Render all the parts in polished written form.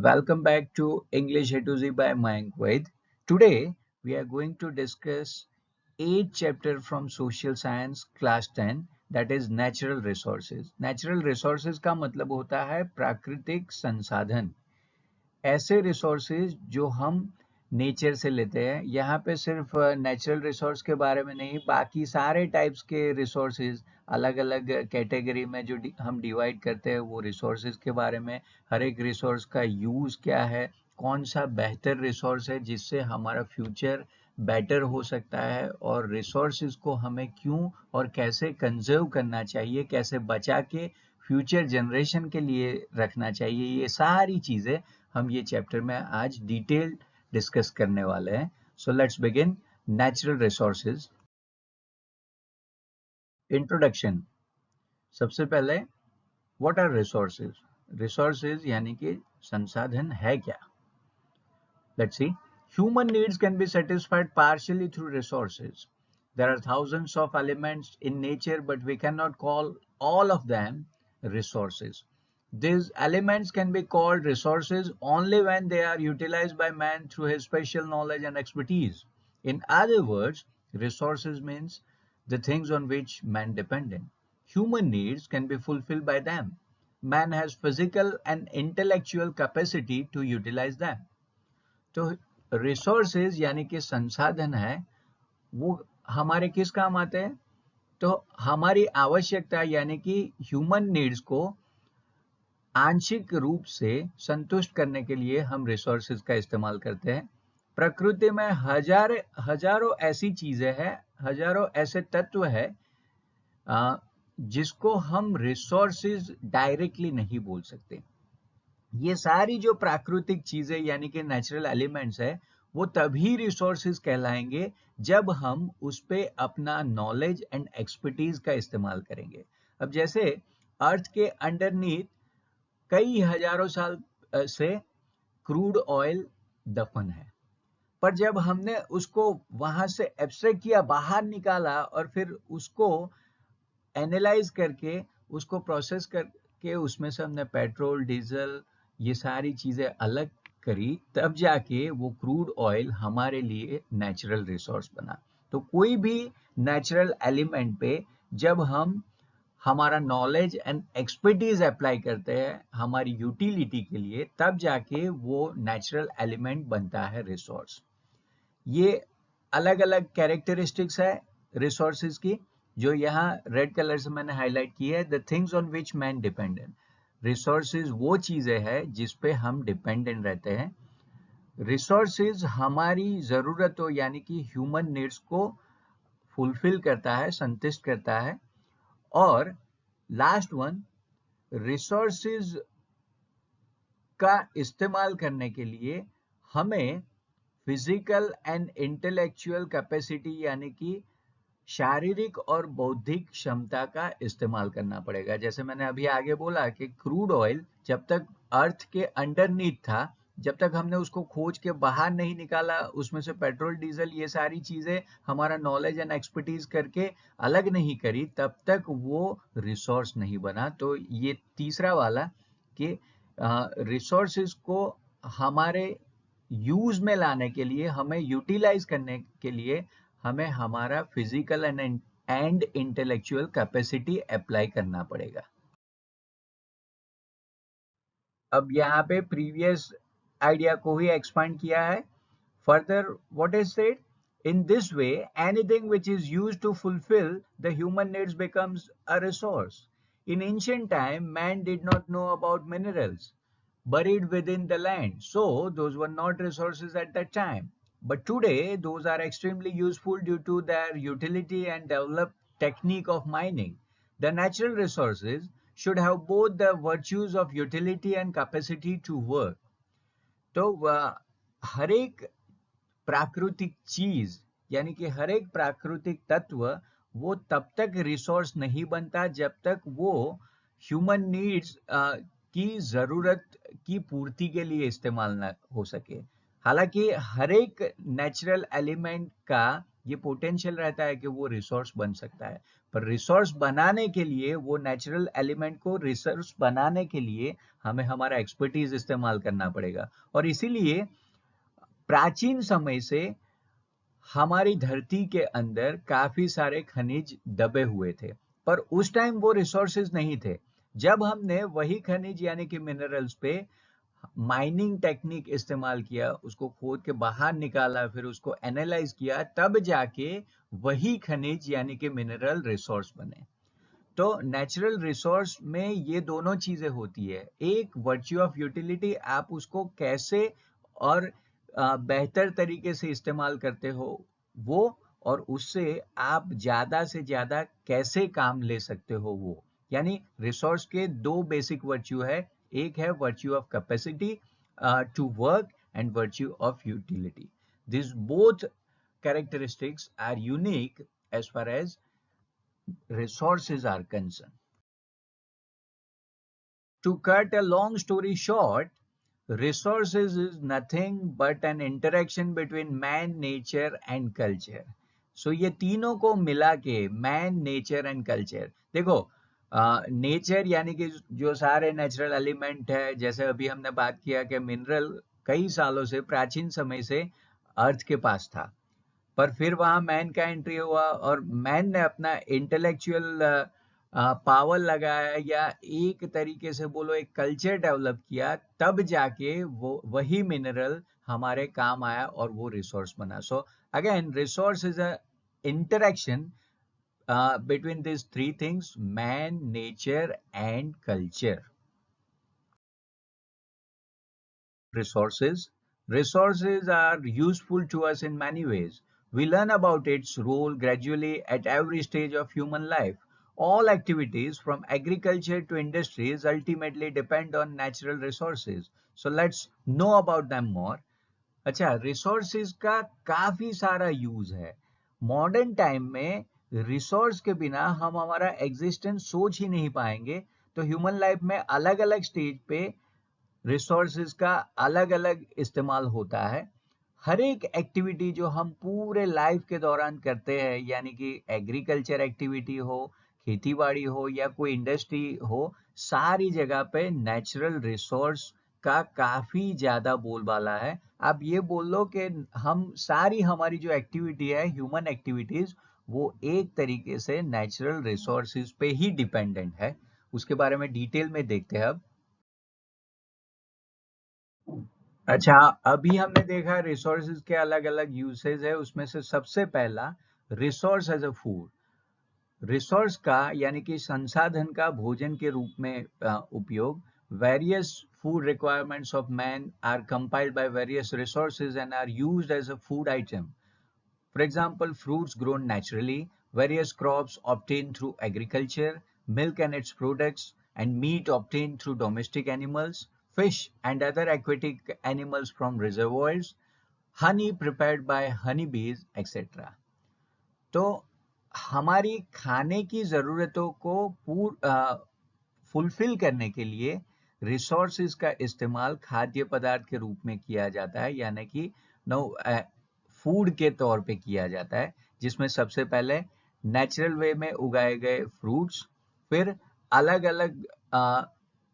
Welcome back to English A to Z by Mayank Vaid. Today we are going to discuss 8th chapter from Social Science Class 10, that is Natural Resources. Natural Resources का मतलब होता है प्राकृतिक संसाधन, ऐसे resources जो हम nature से लेते हैं। यहाँ पे सिर्फ नेचुरल रिसोर्स के बारे में नहीं, बाकी सारे टाइप्स के रिसोर्सेज अलग अलग कैटेगरी में जो हम डिवाइड करते हैं वो रिसोर्सेज के बारे में, हर एक रिसोर्स का यूज़ क्या है, कौन सा बेहतर रिसोर्स है जिससे हमारा फ्यूचर बेटर हो सकता है, और रिसोर्सेज को हमें क्यों और कैसे कंजर्व करना चाहिए, कैसे बचा के फ्यूचर जनरेशन के लिए रखना चाहिए। ये सारी चीज़ें हम ये चैप्टर में आज डिटेल डिस्कस करने वाले हैं। So let's begin. Natural resources. Introduction. सबसे पहले व्हाट आर रिसोर्सेज? रिसोर्सेज यानी कि संसाधन है क्या? Let's see. Human needs can be satisfied partially through resources. There are thousands of elements in nature, but we cannot call all of them resources. These elements can be called resources only when they are utilized by man through his special knowledge and expertise. In other words, resources means the things on which man dependent. Human needs can be fulfilled by them. Man has physical and intellectual capacity to utilize them. तो resources यानी कि संसाधन है, वो हमारे किस काम आते हैं? तो हमारी आवश्यकता यानी कि ह्यूमन नीड्स को आंशिक रूप से संतुष्ट करने के लिए हम रिसोर्सेज का इस्तेमाल करते हैं। प्रकृति में हजारों ऐसी चीजें हैं, हजारों ऐसे तत्व है जिसको हम रिसोर्सेज डायरेक्टली नहीं बोल सकते। ये सारी जो प्राकृतिक चीजें यानी कि नेचुरल एलिमेंट्स है, वो तभी रिसोर्सेज कहलाएंगे जब हम उस पे अपना नॉलेज एंड एक्सपर्टीज का इस्तेमाल करेंगे। अब जैसे अर्थ के अंडरनीथ कई हजारों साल से क्रूड ऑयल दफन है, पर जब हमने उसको वहां से एब्स्ट्रैक्ट किया, बाहर निकाला और फिर उसको एनालाइज करके उसको प्रोसेस करके उसमें से हमने पेट्रोल, डीजल, ये सारी चीजें अलग करी, तब जाके वो क्रूड ऑयल हमारे लिए नेचुरल रिसोर्स बना। तो कोई भी नेचुरल एलिमेंट पे जब हम हमारा नॉलेज एंड एक्सपर्टीज अप्लाई करते हैं हमारी यूटिलिटी के लिए, तब जाके वो नेचुरल एलिमेंट बनता है रिसोर्स। ये अलग अलग कैरेक्टरिस्टिक्स है रिसोर्सेज की, जो यहाँ रेड कलर से मैंने हाईलाइट की है। The things on which man dependent. Resources वो चीजें हैं जिस पे हम डिपेंडेंट रहते हैं। रिसोर्सेज हमारी जरूरतों यानी कि ह्यूमन नीड्स को फुलफिल करता है, संतुष्ट करता है। और लास्ट वन, रिसोर्सेज का इस्तेमाल करने के लिए हमें फिजिकल एंड इंटेलेक्चुअल कैपेसिटी यानी कि शारीरिक और बौद्धिक क्षमता का इस्तेमाल करना पड़ेगा। जैसे मैंने अभी आगे बोला कि क्रूड ऑयल जब तक अर्थ के अंडरनीथ था, जब तक हमने उसको खोज के बाहर नहीं निकाला, उसमें से पेट्रोल, डीजल, ये सारी चीजें हमारा नॉलेज एंड एक्सपर्टीज करके अलग नहीं करी, तब तक वो रिसोर्स नहीं बना। तो ये तीसरा वाला कि रिसोर्सेज को हमारे यूज में लाने के लिए, हमें यूटिलाइज करने के लिए हमें हमारा physical and intellectual capacity apply करना पड़ेगा। अब यहाँ पे प्रीवियस आइडिया को ही एक्सपांड किया है। Further what is said, in this way anything which is used to fulfill the human needs becomes a resource. In ancient time man did not know about minerals buried within the land, so those were not resources at that time. But today those are extremely useful due to their utility and developed technique of mining. The natural resources should have both the virtues of utility and capacity to work. तो हर एक प्राकृतिक चीज यानी कि हर एक प्राकृतिक तत्व वो तब तक रिसोर्स नहीं बनता जब तक वो ह्यूमन नीड्स की जरूरत की पूर्ति के लिए इस्तेमाल ना हो सके। हालांकि हर एक नेचुरल एलिमेंट का ये पोटेंशियल रहता है कि वो रिसोर्स बन सकता है। पर रिसोर्स बनाने के लिए, वो नेचुरल एलिमेंट को रिसोर्स बनाने के लिए हमें हमारा एक्सपर्टीज इस्तेमाल करना पड़ेगा। और इसीलिए प्राचीन समय से हमारी धरती के अंदर काफी सारे खनिज दबे हुए थे, पर उस टाइम वो रिसोर्सेज नहीं थे। जब हमने वही खनिज यानी कि मिनरल्स पे माइनिंग टेक्निक इस्तेमाल किया, उसको खोद के बाहर निकाला, फिर उसको एनालाइज किया, तब जाके वही खनिज यानी कि मिनरल रिसोर्स बने। तो नेचुरल रिसोर्स में ये दोनों चीजें होती है। एक वर्च्यू ऑफ यूटिलिटी, आप उसको कैसे और बेहतर तरीके से इस्तेमाल करते हो वो, और उससे आप ज्यादा से ज्यादा कैसे काम ले सकते हो वो। यानी रिसोर्स के दो बेसिक वर्च्यू है, एक है virtue of capacity to work and virtue of utility. This both characteristics are unique as far as resources are concerned. To cut a long story short, resources is nothing but an interaction between man, nature and culture. So ये तीनों को मिला के man, nature and culture, देखो nature यानी कि जो सारे नेचुरल एलिमेंट है, जैसे अभी हमने बात किया कि मिनरल कई सालों से, प्राचीन समय से अर्थ के पास था, पर फिर वहां मैन का एंट्री हुआ और मैन ने अपना इंटेलेक्चुअल पावर लगाया, या एक तरीके से बोलो एक कल्चर डेवलप किया, तब जाके वो वही मिनरल हमारे काम आया और वो रिसोर्स बना। So again resource is a interaction between these three things: man, nature and culture. Resources are useful to us in many ways. We learn about its role gradually at every stage of human life. All activities from agriculture to industries ultimately depend on natural resources. So let's know about them more. अच्छा, resources का काफी सारा use है। Modern time में resource के बिना हम हमारा एग्जिस्टेंस सोच ही नहीं पाएंगे। तो ह्यूमन लाइफ में अलग अलग स्टेज पे रिसोर्सेज का अलग अलग इस्तेमाल होता है। हर एक एक्टिविटी जो हम पूरे लाइफ के दौरान करते हैं, यानी कि एग्रीकल्चर एक्टिविटी हो, खेतीबाड़ी हो या कोई इंडस्ट्री हो, सारी जगह पे नेचुरल रिसोर्स का काफी ज्यादा बोलबाला है। आप ये बोल लो कि हम सारी हमारी जो एक्टिविटी है, ह्यूमन एक्टिविटीज, वो एक तरीके से नेचुरल रिसोर्सेज पे ही डिपेंडेंट है। उसके बारे में डिटेल में देखते हैं अब। अच्छा, अभी हमने देखा रिसोर्सेज के अलग अलग यूसेज है, उसमें से सबसे पहला resource as a food. Resource का यानी कि संसाधन का भोजन के रूप में उपयोग। Various food requirements of man are compiled by various resources and are used as a food item. For example, fruits grown naturally, various crops obtained through agriculture, milk and its products, and meat obtained through domestic animals, fish and other aquatic animals from reservoirs, honey prepared by honeybees, etc. तो हमारी खाने की जरूरतों को fulfil करने के लिए resources का इस्तेमाल खाद्य पदार्थ के रूप में किया जाता है, यानी कि नो फूड के तौर पे किया जाता है, जिसमें सबसे पहले नेचुरल वे में उगाए गए फ्रूट्स, फिर अलग अलग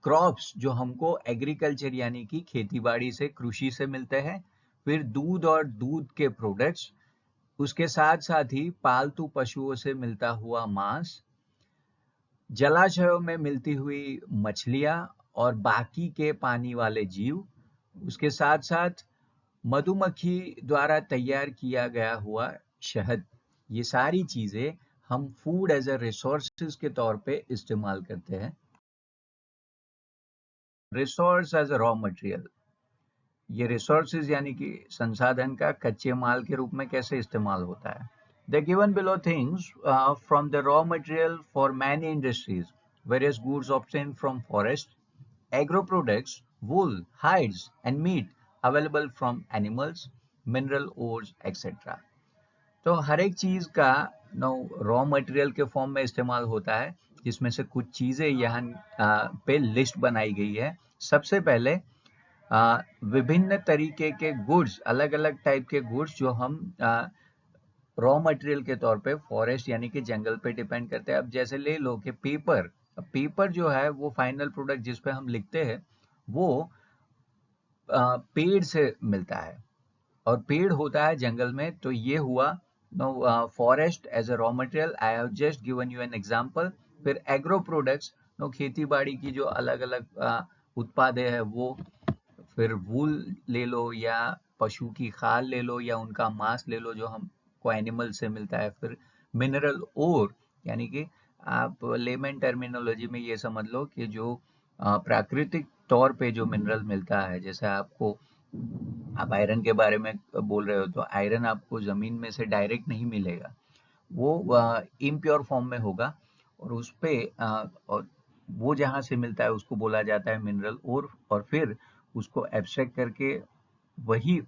क्रॉप्स जो हमको एग्रीकल्चर यानी कि खेतीबाड़ी से, कृषि से मिलते हैं, फिर दूध और दूध के प्रोडक्ट्स, उसके साथ साथ ही पालतू पशुओं से मिलता हुआ मांस, जलाशयों में मिलती हुई मछलियां और बाकी के पानी वाले जीव, उसके साथ साथ मधुमक्खी द्वारा तैयार किया गया हुआ शहद। ये सारी चीजें हम फूड एज अ रिसोर्सेज के तौर पे इस्तेमाल करते हैं। Resource as a raw material, ये रिसोर्सेज यानी कि संसाधन का कच्चे माल के रूप में कैसे इस्तेमाल होता है। The given below things from the raw material for many industries, various goods obtained from forest, agro products, wool, hides and meat available from animals, mineral ores, etc. तो हर एक चीज का रॉ मटेरियल के फॉर्म में इस्तेमाल होता है, जिसमें से कुछ चीजें यहाँ पे लिस्ट बनाई गई है। सबसे पहले विभिन्न तरीके के गुड्स, अलग अलग टाइप के गुड्स जो हम रॉ मटेरियल के तौर पे फॉरेस्ट यानी कि जंगल पे डिपेंड करते हैं। अब जैसे ले लो कि पेपर, अब पेपर जो है वो फाइनल प्रोडक्ट जिस पे हम लिखते हैं वो पेड़ से मिलता है, और पेड़ होता है जंगल में। तो ये हुआ no forest as a raw material, I have just given you an example. फिर एग्रो प्रोडक्ट्स, नो खेती बाड़ी की जो अलग अलग उत्पाद है वो, फिर वूल ले लो या पशु की खाल ले लो या उनका मांस ले लो जो हमको एनिमल से मिलता है। फिर मिनरल ओर, यानी कि आप लेमन टर्मिनोलॉजी में ये समझ लो कि जो प्राकृतिक तौर पे जो मिनरल मिलता है, जैसे आपको, आप आयरन के बारे में बोल रहे हो, तो आयरन आपको जमीन में से डायरेक्ट नहीं मिलेगा, वो इम्प्योर फॉर्म में होगा, और उस पे और वो जहाँ से मिलता है उसको बोला जाता है मिनरल ओर। और फिर उसको एब्स्ट्रैक्ट करके वही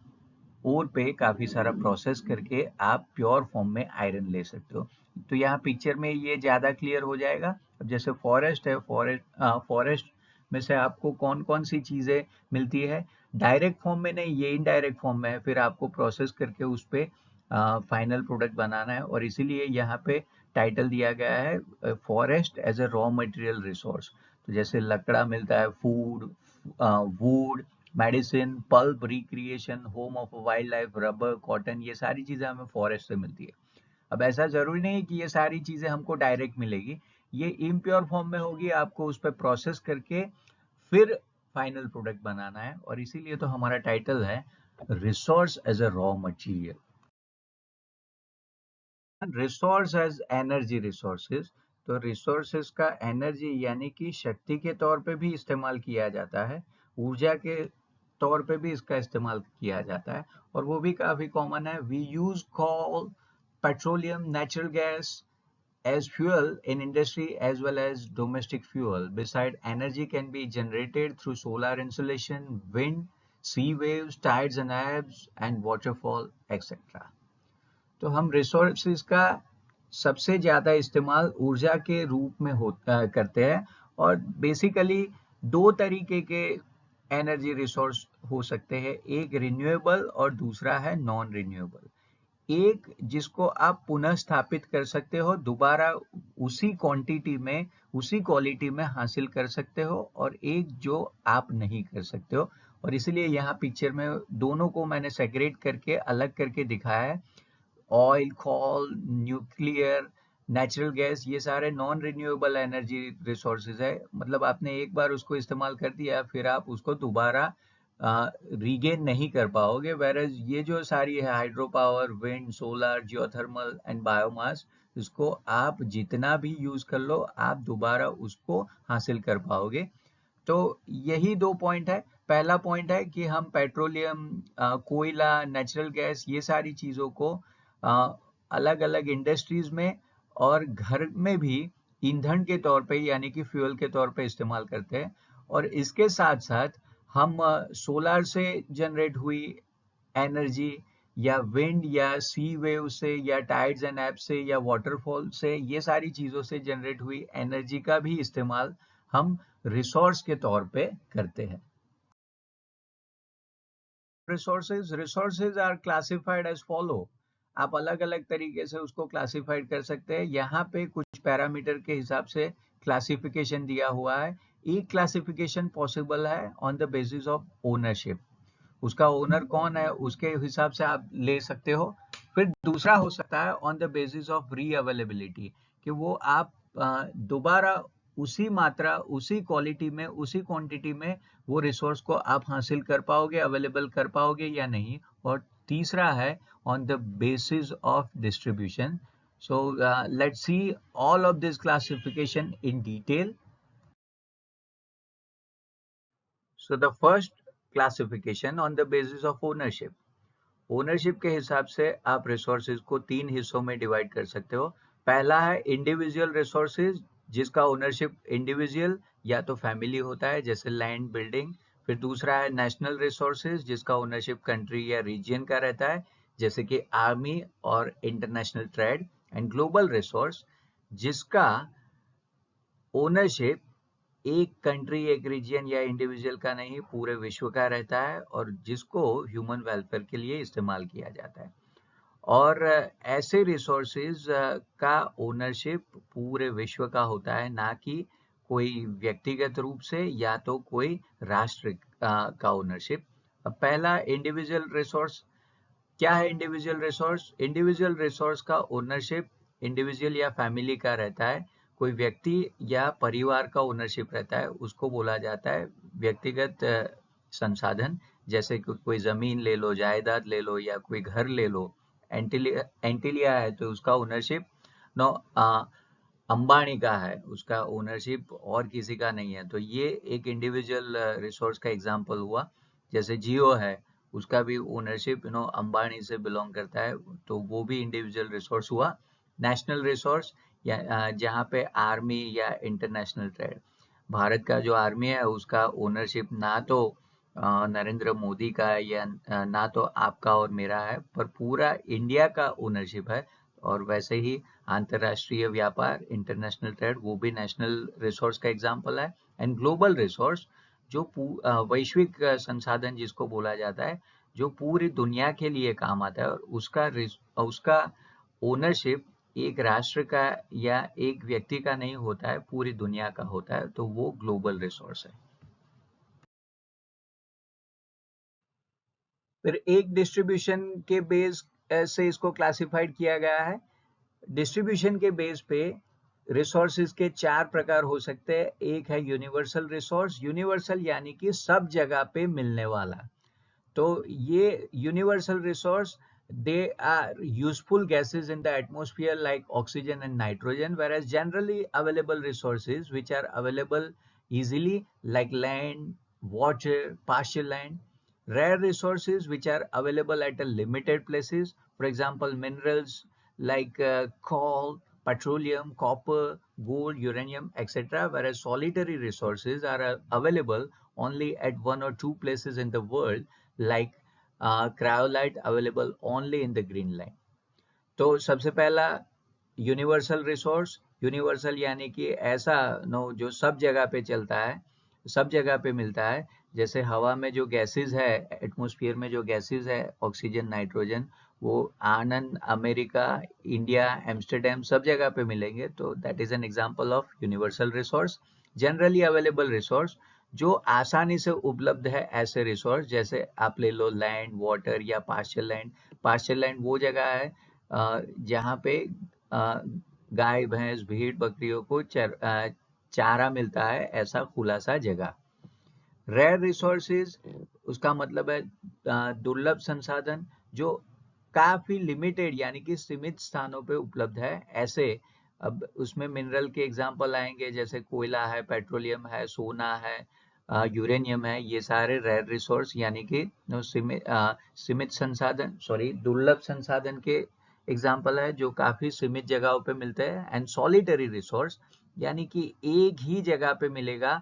ओर पे काफी सारा प्रोसेस करके आप प्योर फॉर्म में आयरन ले सकते हो। तो यहाँ पिक्चर में ये ज्यादा क्लियर हो जाएगा। अब जैसे फॉरेस्ट है, फॉरेस्ट में से आपको कौन कौन सी चीजें मिलती है, डायरेक्ट फॉर्म में नहीं, ये इनडायरेक्ट फॉर्म में है, फिर आपको प्रोसेस करके उस पे फाइनल प्रोडक्ट बनाना है। और इसीलिए यहाँ पे टाइटल दिया गया है forest as a raw material resource. तो जैसे लकड़ा मिलता है, food, wood, medicine, pulp, recreation, home of wild life, rubber, cotton, ये सारी चीजें हमें फॉरेस्ट से मिलती है। अब ऐसा जरूरी नहीं कि ये सारी चीजें हमको डायरेक्ट मिलेगी, ये इम्प्योर फॉर्म में होगी, आपको उस पर प्रोसेस करके फिर फाइनल प्रोडक्ट बनाना है। और इसीलिए तो हमारा टाइटल है resource as a raw material. Resource as energy resources, तो रिसोर्सेज का एनर्जी यानी कि शक्ति के तौर पे भी इस्तेमाल किया जाता है, ऊर्जा के तौर पे भी इसका इस्तेमाल किया जाता है, और वो भी काफी कॉमन है। We use coal, petroleum, natural gas as fuel in industry as well as domestic fuel. Beside, energy can be generated through solar insolation, wind, sea waves, tides and ebbs, and waterfall, etc. तो हम resources का सबसे ज्यादा इस्तेमाल ऊर्जा के रूप में करते हैं। और बेसिकली दो तरीके के एनर्जी रिसोर्स हो सकते हैं, एक रिन्यूएबल और दूसरा है नॉन रिन्यूएबल। एक जिसको आप पुनः स्थापित कर सकते हो, दोबारा उसी क्वांटिटी में, उसी क्वालिटी में हासिल कर सकते हो, और एक जो आप नहीं कर सकते हो। और इसलिए यहाँ पिक्चर में दोनों को मैंने सेग्रेट करके अलग करके दिखाया है। ऑयल, कोल, न्यूक्लियर, नेचुरल गैस, ये सारे नॉन रिन्यूएबल एनर्जी रिसोर्सेज है। मतलब आपने एक बार उसको इस्तेमाल कर दिया, फिर आप उसको दोबारा रीगेन नहीं कर पाओगे। वेरएज ये जो सारी है, hydro power, wind, solar, geothermal and biomass, इसको आप जितना भी यूज कर लो, आप दोबारा उसको हासिल कर पाओगे। तो यही दो पॉइंट है। पहला पॉइंट है कि हम पेट्रोलियम, कोयला, नेचुरल गैस, ये सारी चीजों को अलग अलग इंडस्ट्रीज में और घर में भी ईंधन के तौर पे यानी कि फ्यूल के तौर पे इस्तेमाल करते हैं। और इसके साथ साथ हम सोलर से जनरेट हुई एनर्जी, या विंड, या सी वेव से, या टाइड्स एंड एप से, या वाटरफॉल से, ये सारी चीजों से जनरेट हुई एनर्जी का भी इस्तेमाल हम रिसोर्स के तौर पे करते हैं। Resources are classified as follow. आप अलग अलग तरीके से उसको क्लासिफाइड कर सकते हैं। यहाँ पे कुछ पैरामीटर के हिसाब से क्लासिफिकेशन दिया हुआ है। एक क्लासिफिकेशन पॉसिबल है on the basis of ownership, उसका ओनर कौन है उसके हिसाब से आप ले सकते हो। फिर दूसरा हो सकता है ऑन द बेसिस ऑफ री अवेलेबिलिटी, कि वो आप दोबारा उसी मात्रा, उसी क्वालिटी में, उसी क्वांटिटी में वो रिसोर्स को आप हासिल कर पाओगे, अवेलेबल कर पाओगे या नहीं। और तीसरा है on the basis of distribution. So let's see all of this classification in detail. So the first classification on the basis of ownership. Ownership के हिसाब से आप रिसोर्सेज को तीन हिस्सों में डिवाइड कर सकते हो। पहला है इंडिविजुअल रिसोर्सेज, जिसका ओनरशिप इंडिविजुअल या तो फैमिली होता है, जैसे लैंड, बिल्डिंग। फिर दूसरा है नेशनल रिसोर्सेज, जिसका ओनरशिप कंट्री या रीजन का रहता है, जैसे कि आर्मी और international trade. And global resource, जिसका ओनरशिप एक कंट्री, एक रीजन या इंडिविजुअल का नहीं, पूरे विश्व का रहता है, और जिसको ह्यूमन वेलफेयर के लिए इस्तेमाल किया जाता है। और ऐसे रिसोर्सेज का ओनरशिप पूरे विश्व का होता है, ना कि कोई व्यक्तिगत रूप से या तो कोई राष्ट्र का ओनरशिप। अब पहला इंडिविजुअल रिसोर्स क्या है? इंडिविजुअल रिसोर्स, इंडिविजुअल रिसोर्स का ओनरशिप इंडिविजुअल या फैमिली का रहता है, कोई व्यक्ति या परिवार का ओनरशिप रहता है, उसको बोला जाता है व्यक्तिगत संसाधन। जैसे कि कोई जमीन ले लो, जायदाद ले लो, या कोई घर ले लो, एंटिलिया है तो उसका ओनरशिप नो अंबानी का है, उसका ओनरशिप और किसी का नहीं है। तो ये एक इंडिविजुअल रिसोर्स का एग्जांपल हुआ। जैसे जियो है, उसका भी ओनरशिप अंबानी से बिलोंग करता है, तो वो भी इंडिविजुअल रिसोर्स हुआ। नेशनल रिसोर्स या जहाँ पे आर्मी या इंटरनेशनल ट्रेड, भारत का जो आर्मी है उसका ओनरशिप ना तो नरेंद्र मोदी का है या ना तो आपका और मेरा है, पर पूरा इंडिया का ओनरशिप है। और वैसे ही अंतरराष्ट्रीय व्यापार, इंटरनेशनल ट्रेड, वो भी नेशनल रिसोर्स का एग्जांपल है। एंड ग्लोबल रिसोर्स जो वैश्विक संसाधन जिसको बोला जाता है, जो पूरी दुनिया के लिए काम आता है, और उसका ओनरशिप एक राष्ट्र का या एक व्यक्ति का नहीं होता है, पूरी दुनिया का होता है, तो वो ग्लोबल रिसोर्स है। फिर एक डिस्ट्रीब्यूशन के बेस से इसको क्लासिफाइड किया गया है। डिस्ट्रीब्यूशन के बेस पे रिसोर्सेज के 4 प्रकार हो सकते हैं। एक है यूनिवर्सल रिसोर्स, यूनिवर्सल यानी कि सब जगह पे मिलने वाला। तो ये universal resource, they are useful gases in the atmosphere like oxygen and nitrogen, whereas generally available resources which are available easily like land, water, pasture land. Rare resources which are available at a limited places, for example minerals like coal, petroleum, copper, gold, uranium, etc. Whereas solitary resources are available only at one or two places in the world, like cryolite available only in the Greenland. तो सबसे पहला universal resource, universal यानी कि ऐसा जो सब जगह पे चलता है, सब जगह पे मिलता है। जैसे हवा में जो गैसेस है, एटमॉस्फेयर में जो गैसेस है, ऑक्सीजन, नाइट्रोजन, वो आनंद, अमेरिका, इंडिया, एम्स्टर्डम, सब जगह पे मिलेंगे, तो that is an example of universal resource. Generally available resource जो आसानी से उपलब्ध है, ऐसे रिसोर्स जैसे आप ले लो लैंड, वाटर या पास्चर लैंड। पास्चर लैंड वो जगह है जहाँ पे गाय, भैंस, भेड़, बकरियों को चारा मिलता है, ऐसा खुला सा जगह। रेयर रिसोर्सेज, उसका मतलब है दुर्लभ संसाधन जो काफी लिमिटेड यानी कि सीमित स्थानों पे उपलब्ध है, ऐसे। अब उसमें मिनरल के एग्जांपल आएंगे, जैसे कोयला है, पेट्रोलियम है, सोना है, यूरेनियम है, ये सारे रेयर रिसोर्स यानी कि सीमित संसाधन, सॉरी, दुर्लभ संसाधन के एग्जांपल है जो काफी सीमित जगहों पे मिलते हैं। एंड सॉलिटरी रिसोर्स यानी कि एक ही जगह पे मिलेगा,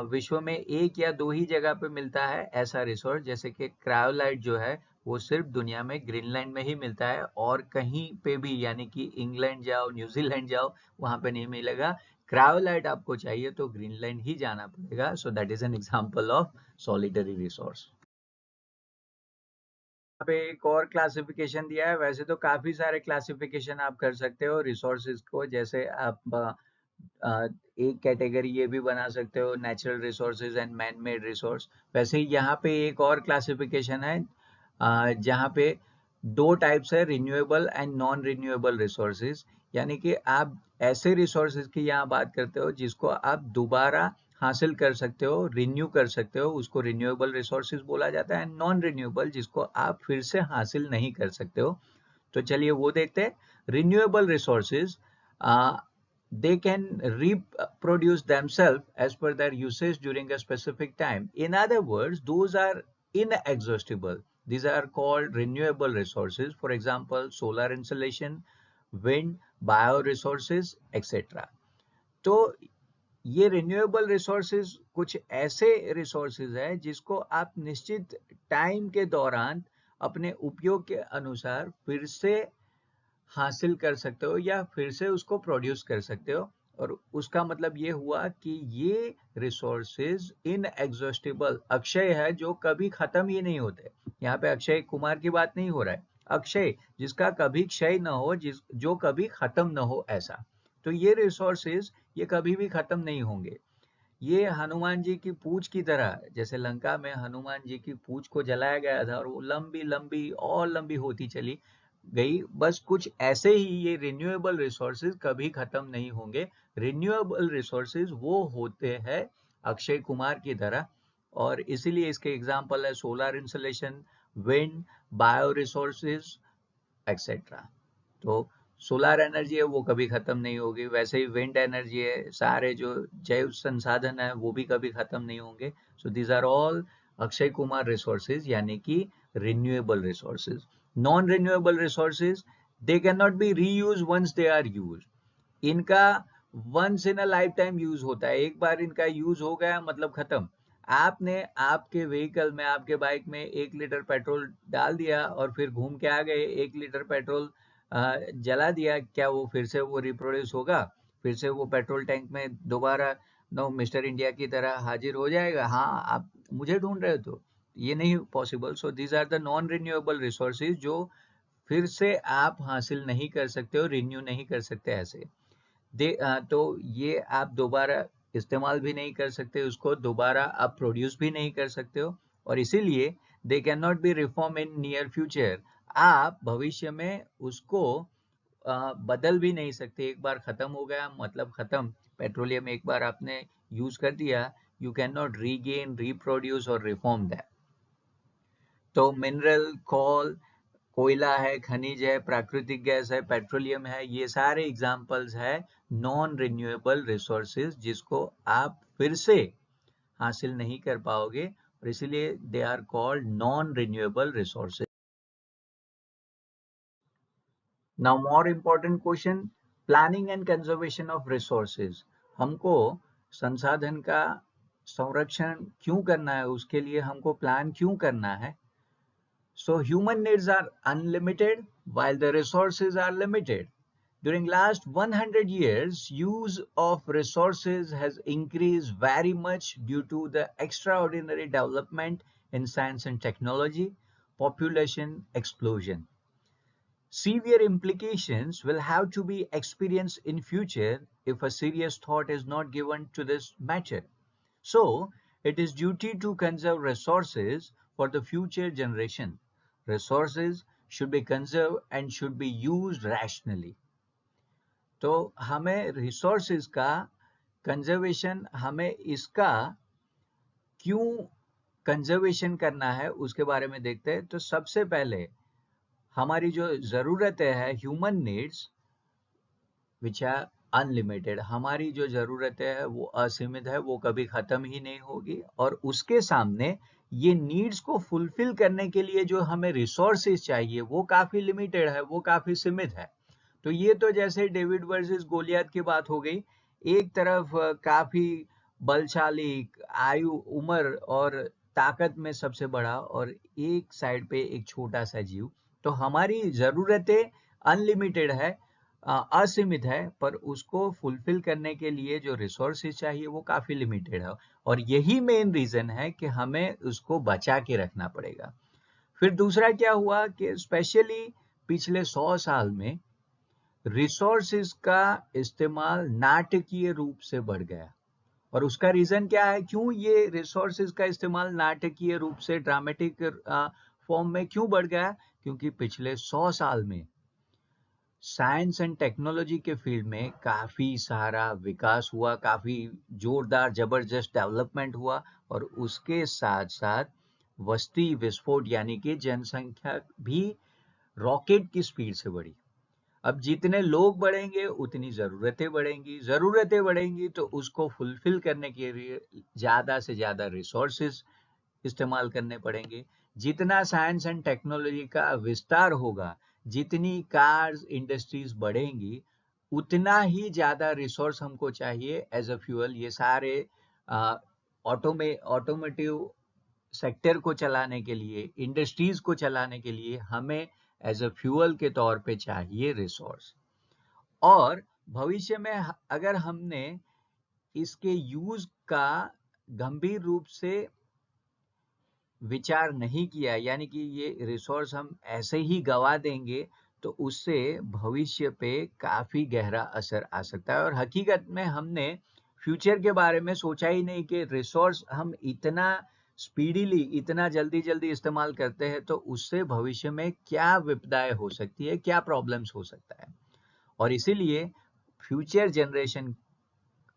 विश्व में एक या दो ही जगह पे मिलता है ऐसा रिसोर्स। जैसे कि क्रायोलाइट जो है वो सिर्फ दुनिया में ग्रीनलैंड में ही मिलता है, और कहीं पे भी यानी कि इंग्लैंड जाओ, न्यूजीलैंड जाओ, वहां पे नहीं मिलेगा। क्रायोलाइट आपको चाहिए तो ग्रीनलैंड ही जाना पड़ेगा। So that is an example of solitary resource. यहाँ पे एक और क्लासिफिकेशन दिया है। वैसे तो काफी सारे क्लासिफिकेशन आप कर सकते हो रिसोर्सेज को, जैसे आप एक कैटेगरी ये भी बना सकते हो, natural resources and man made resource. वैसे ही यहाँ पे एक और क्लासिफिकेशन है जहाँ पे दो टाइप्स है, renewable and non renewable resources. यानी कि आप ऐसे रिसोर्सेज की यहाँ बात करते हो जिसको आप दोबारा हासिल कर सकते हो, रिन्यू कर सकते हो, उसको रिन्यूएबल रिसोर्सेज बोला जाता है। नॉन रिन्यूएबल जिसको आप फिर से हासिल नहीं कर सकते हो। तो चलिए वो देखते हैं। Renewable resources, they can reproduce themselves as per their usage during a specific time. In other words, those are inexhaustible. These are called renewable resources. For example, solar insolation, wind, bioresources, etc. तो ये renewable resources कुछ ऐसे resources है जिसको आप निश्चित time के दौरान अपने उपयोग के अनुसार फिर से हासिल कर सकते हो या फिर से उसको प्रोड्यूस कर सकते हो। और उसका मतलब ये हुआ कि ये रिसोर्सेज इनएग्जॉस्टिबल, अक्षय है, जो कभी खत्म ही नहीं होते। यहाँ पे अक्षय कुमार की बात नहीं हो रहा है, अक्षय, जिसका कभी क्षय न हो, जो कभी खत्म न हो, ऐसा। तो ये रिसोर्सेज ये कभी भी खत्म नहीं होंगे। ये हनुमान जी की पूंछ की तरह, जैसे लंका में हनुमान जी की पूंछ को जलाया गया था और वो लंबी लंबी और लंबी होती चली गई, बस कुछ ऐसे ही ये रिन्यूएबल रिसोर्सेज कभी खत्म नहीं होंगे। रिन्यूएबल रिसोर्सेज वो होते हैं अक्षय कुमार की तरह, और इसीलिए इसके एग्जाम्पल है solar insulation, wind, bio resources, etcetera. तो सोलर एनर्जी है वो कभी खत्म नहीं होगी, वैसे ही विंड एनर्जी है, सारे जो जैव संसाधन है वो भी कभी खत्म नहीं होंगे। So these are all Akshay Kumar resources, यानी कि renewable resources. Non renewable resources, they can not be reuse once they are use. इनका once in a lifetime use होता है, एक बार इनका यूज हो गया मतलब खत्म। आपने आपके व्हीकल में, आपके बाइक में 1 लीटर पेट्रोल डाल दिया और फिर घूम के आ गए, 1 लीटर पेट्रोल जला दिया, क्या वो फिर से वो रिप्रोड्यूस होगा? फिर से वो पेट्रोल टैंक में दोबारा नो मिस्टर इंडिया की तरह हाजिर हो जाएगा? हाँ, आप मुझे ढूंढ रहे हो तो ये नहीं possible. So these are the non renewable resources जो फिर से आप हासिल नहीं कर सकते हो, रिन्यू नहीं कर सकते ऐसे। तो ये आप दोबारा इस्तेमाल भी नहीं कर सकते, उसको दोबारा आप प्रोड्यूस भी नहीं कर सकते हो, और इसीलिए दे can not B reform in near future. आप भविष्य में उसको बदल भी नहीं सकते। एक बार खत्म हो गया मतलब खत्म। पेट्रोलियम एक बार आपने यूज कर दिया, you can not regain, reproduce और रिफॉर्म दैट। तो मिनरल, कोल, कोयला है, खनिज है, प्राकृतिक गैस है, पेट्रोलियम है, ये सारे एग्जाम्पल्स है नॉन रिन्यूएबल रिसोर्सेज जिसको आप फिर से हासिल नहीं कर पाओगे, और इसीलिए they are called non renewable resources. Now more important question, planning and conservation of resources. हमको संसाधन का संरक्षण क्यों करना है, उसके लिए हमको प्लान क्यों करना है? So human needs are unlimited while the resources are limited. During last 100 years, use of resources has increased very much due to the extraordinary development in science and technology, population explosion. Severe implications will have to be experienced in future if a serious thought is not given to this matter. So, it is duty to conserve resources for the future generation. Resources should be conserved and should be used rationally. तो हमें resources का conservation, हमें इसका क्यों conservation करना है उसके बारे में देखते हैं। तो सबसे पहले हमारी जो ज़रूरतें हैं, human needs which are unlimited, हमारी जो ज़रूरतें हैं वो असीमित है, वो कभी ख़त्म ही नहीं होगी, और उसके सामने ये नीड्स को फुलफिल करने के लिए जो हमें रिसोर्सेज चाहिए वो काफ़ी लिमिटेड है, वो काफ़ी सीमित है। तो ये तो जैसे डेविड वर्सेस गोलियत की बात हो गई। एक तरफ काफ़ी बलशाली, आयु, उम्र और ताकत में सबसे बड़ा, और एक साइड पे एक छोटा सा जीव। तो हमारी ज़रूरतें अनलिमिटेड है, असीमित है, पर उसको फुलफिल करने के लिए जो रिसोर्सेज चाहिए वो काफी लिमिटेड है, और यही मेन रीजन है कि हमें उसको बचा के रखना पड़ेगा। फिर दूसरा क्या हुआ कि स्पेशली पिछले 100 साल में रिसोर्सेज का इस्तेमाल नाटकीय रूप से बढ़ गया। और उसका रीजन क्या है, क्यों ये रिसोर्सेज का इस्तेमाल नाटकीय रूप से, ड्रामेटिक फॉर्म में क्यों बढ़ गया? क्योंकि पिछले 100 साल में साइंस एंड टेक्नोलॉजी के फील्ड में काफी सारा विकास हुआ, काफी जोरदार जबरदस्त डेवलपमेंट हुआ, और उसके साथ साथ वस्ती विस्फोट यानी कि जनसंख्या भी रॉकेट की स्पीड से बढ़ी। अब जितने लोग बढ़ेंगे उतनी जरूरतें बढ़ेंगी, जरूरतें बढ़ेंगी तो उसको फुलफिल करने के लिए ज्यादा से ज्यादा रिसोर्सेज इस्तेमाल करने पड़ेंगे। जितना साइंस एंड टेक्नोलॉजी का विस्तार होगा, जितनी कार्स इंडस्ट्रीज बढ़ेंगी, उतना ही ज्यादा रिसोर्स हमको चाहिए एज अ फ्यूल। ये सारे ऑटोमेटिव सेक्टर को चलाने के लिए, इंडस्ट्रीज को चलाने के लिए हमें एज अ फ्यूल के तौर पे चाहिए रिसोर्स। और भविष्य में अगर हमने इसके यूज का गंभीर रूप से विचार नहीं किया, यानी कि ये रिसोर्स हम ऐसे ही गवा देंगे, तो उससे भविष्य पे काफी गहरा असर आ सकता है। और हकीकत में हमने फ्यूचर के बारे में सोचा ही नहीं कि रिसोर्स हम इतना स्पीडीली, इतना जल्दी जल्दी इस्तेमाल करते हैं तो उससे भविष्य में क्या विपदाएं हो सकती है, क्या प्रॉब्लम्स हो सकता है। और इसीलिए फ्यूचर जनरेशन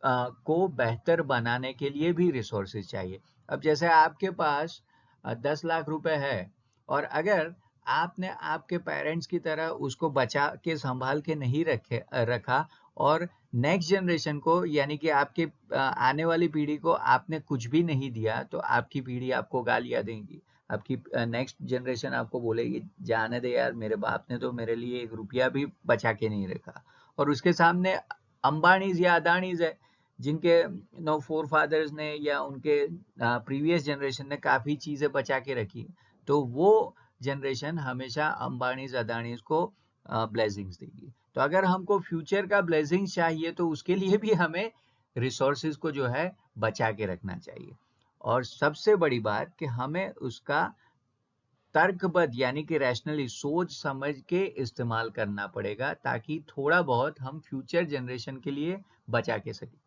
को बेहतर बनाने के लिए भी रिसोर्सेज चाहिए। अब जैसे आपके पास 10 लाख रुपए है, और अगर आपने आपके पेरेंट्स की तरह उसको बचा के संभाल के नहीं रखा, और नेक्स्ट जनरेशन को, यानी कि आपके आने वाली पीढ़ी को आपने कुछ भी नहीं दिया, तो आपकी पीढ़ी आपको गालियां देंगी। आपकी नेक्स्ट जनरेशन आपको बोलेगी, जाने दे यार, मेरे बाप ने तो मेरे लिए 1 रुपया भी बचा के नहीं रखा। और उसके सामने अंबानीज या अदानीज है, जिनके नो फोर फादर्स ने या उनके प्रीवियस जनरेशन ने काफी चीजें बचा के रखी, तो वो जनरेशन हमेशा अंबानीज अदानीज को ब्लेसिंग्स देगी। तो अगर हमको फ्यूचर का ब्लेसिंग्स चाहिए, तो उसके लिए भी हमें रिसोर्सेज को जो है बचा के रखना चाहिए। और सबसे बड़ी बात कि हमें उसका तर्कबद्ध, यानी कि रैशनली सोच समझ के इस्तेमाल करना पड़ेगा, ताकि थोड़ा बहुत हम फ्यूचर जनरेशन के लिए बचा के सकें।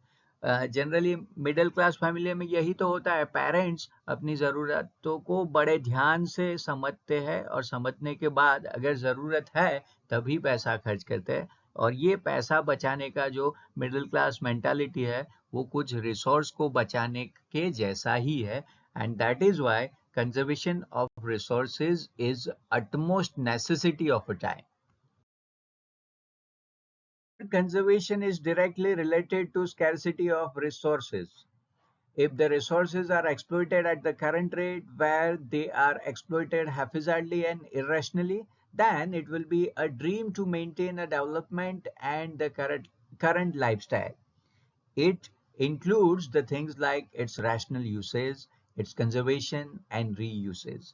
जनरली मिडिल क्लास फैमिली में यही तो होता है, पेरेंट्स अपनी ज़रूरतों को बड़े ध्यान से समझते हैं, और समझने के बाद अगर ज़रूरत है तभी पैसा खर्च करते हैं। और ये पैसा बचाने का जो मिडिल क्लास मेंटालिटी है, वो कुछ रिसोर्स को बचाने के जैसा ही है। And that is why conservation of resources is utmost necessity of a time. Conservation is directly related to scarcity of resources. If the resources are exploited at the current rate, where they are exploited haphazardly and irrationally, then it will be a dream to maintain a development and the current lifestyle. It includes the things like its rational usage, its conservation and reusage.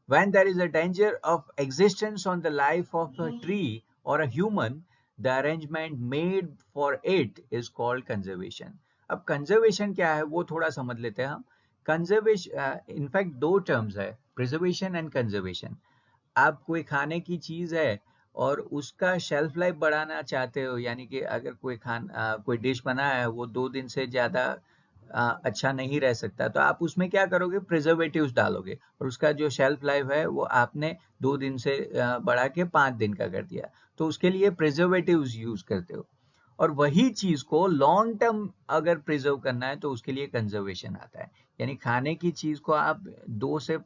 When there is a danger of existence on the life of a tree or a human, the arrangement made for it is called conservation. अब conservation क्या है वो थोड़ा समझ लेते हैं हम। Conservation in fact दो टर्म्स है, प्रिजर्वेशन एंड कंजर्वेशन। आप कोई खाने की चीज है और उसका शेल्फ लाइफ बढ़ाना चाहते हो, यानी कि अगर कोई डिश बना है, वो 2 दिन से ज्यादा अच्छा नहीं रह सकता, तो आप उसमें क्या करोगे, प्रिजर्वेटिव्स डालोगे, और उसका जो शेल्फ लाइफ है वो आपने 2 दिन से बढ़ा के 5 दिन का कर दिया, तो उसके लिए प्रिजर्वेटिव्स यूज करते हो। और वही चीज को लॉन्ग टर्म अगर प्रिजर्व करना है, तो उसके लिए कंजर्वेशन आता है। यानी खाने की चीज को आप 2 से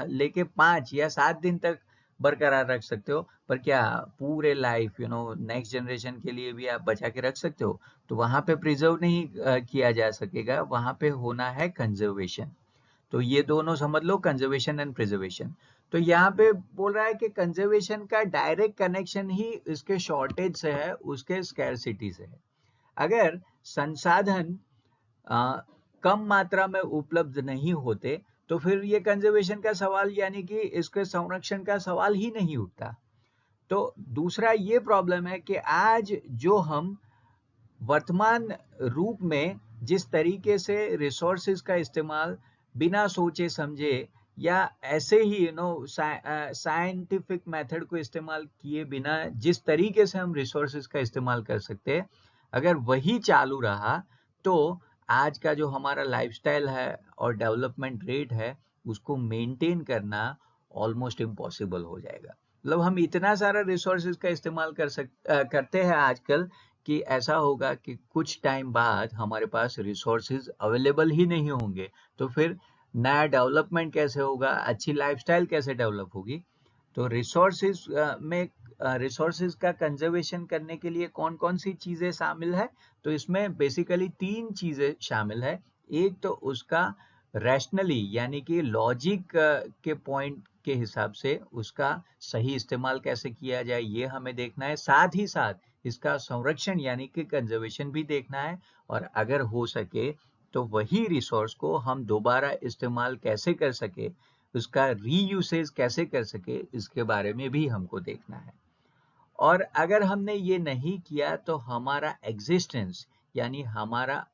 लेके 5 या 7 दिन तक बरकरार रख सकते हो, पर क्या पूरे लाइफ नेक्स्ट जनरेशन के लिए भी आप बचा के रख सकते हो? तो वहां पे प्रिजर्व नहीं किया जा सकेगा, वहां पे होना है कंजर्वेशन। तो ये दोनों समझ लो, कंजर्वेशन एंड प्रिजर्वेशन। तो यहाँ पे बोल रहा है कि कंजर्वेशन का डायरेक्ट कनेक्शन ही इसके शॉर्टेज से है, उसके स्कैरसिटी से है। अगर संसाधन कम मात्रा में उपलब्ध नहीं होते, तो फिर ये कंजर्वेशन का सवाल, यानी कि इसके संरक्षण का सवाल ही नहीं उठता। तो दूसरा ये प्रॉब्लम है कि आज जो हम वर्तमान रूप में जिस तरीके से रिसोर्सेज का इस्तेमाल बिना सोचे समझे या ऐसे ही साइंटिफिक मेथड को इस्तेमाल किए बिना जिस तरीके से हम रिसोर्सेज का इस्तेमाल कर सकते हैं, अगर वही चालू रहा, तो आज का जो हमारा लाइफस्टाइल है और डेवलपमेंट रेट है, उसको मेंटेन करना ऑलमोस्ट इम्पॉसिबल हो जाएगा। मतलब हम इतना सारा रिसोर्सेज का इस्तेमाल करते हैं आजकल, कि ऐसा होगा कि कुछ टाइम बाद हमारे पास रिसोर्सेज अवेलेबल ही नहीं होंगे, तो फिर नया डेवलपमेंट कैसे होगा, अच्छी लाइफस्टाइल कैसे डेवलप होगी। तो रिसोर्सेज में रिसोर्सेज का कंजर्वेशन करने के लिए कौन कौन सी चीजें शामिल है, तो इसमें बेसिकली 3 चीजें शामिल है। एक तो उसका रैशनली, यानी कि लॉजिक के पॉइंट के हिसाब से उसका सही इस्तेमाल कैसे किया जाए, ये हमें देखना है। साथ ही साथ इसका संरक्षण यानी कि कंजर्वेशन भी देखना है, और अगर हो सके तो वही रिसोर्स को हम दोबारा इस्तेमाल कैसे कर सके, उसका रीयूसेज कैसे कर सके, इसके बारे में भी हमको देखना है। और अगर हमने ये नहीं किया, तो हमारा एग्जिस्टेंस यानी हमारा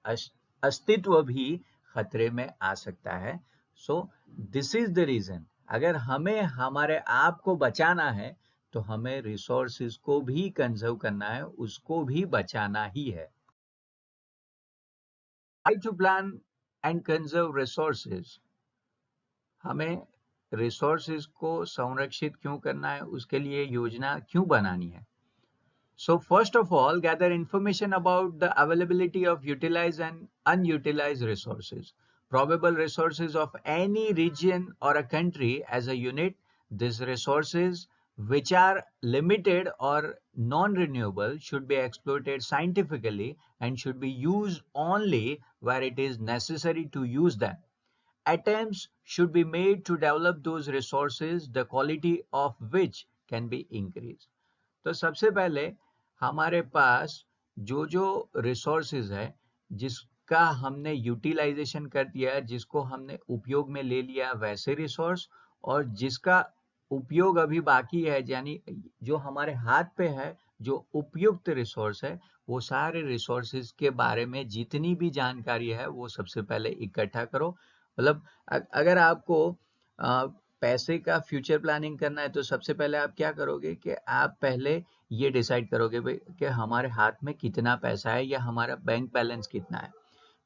अस्तित्व भी खतरे में आ सकता है। So this is the reason, अगर हमें हमारे आप को बचाना है तो हमें रिसोर्सेज को भी कंजर्व करना है, उसको भी बचाना ही है। How to plan and conserve resources, हमें रिसोर्सेज को संरक्षित क्यों करना है, उसके लिए योजना क्यों बनानी है। So first of all, gather information about the availability of utilized and unutilized resources, probable resources of any region or a country as a unit. These resources which are limited or non-renewable should be exploited scientifically and should be used only where it is necessary to use them. Attempts should be made to develop those resources, the quality of which can be increased. तो सबसे पहले हमारे पास जो जो resources है, जिसका हमने utilisation कर दिया, जिसको हमने उपयोग में ले लिया वैसे रिसोर्स, और जिसका उपयोग अभी बाकी है, यानी जो हमारे हाथ पे है, जो उपयुक्त रिसोर्स है, वो सारे रिसोर्सेज के बारे में जितनी भी जानकारी है वो सबसे पहले इकट्ठा करो। मतलब अगर आपको पैसे का फ्यूचर प्लानिंग करना है तो सबसे पहले आप क्या करोगे कि आप पहले ये डिसाइड करोगे भाई कि हमारे हाथ में कितना पैसा है या हमारा बैंक बैलेंस कितना है।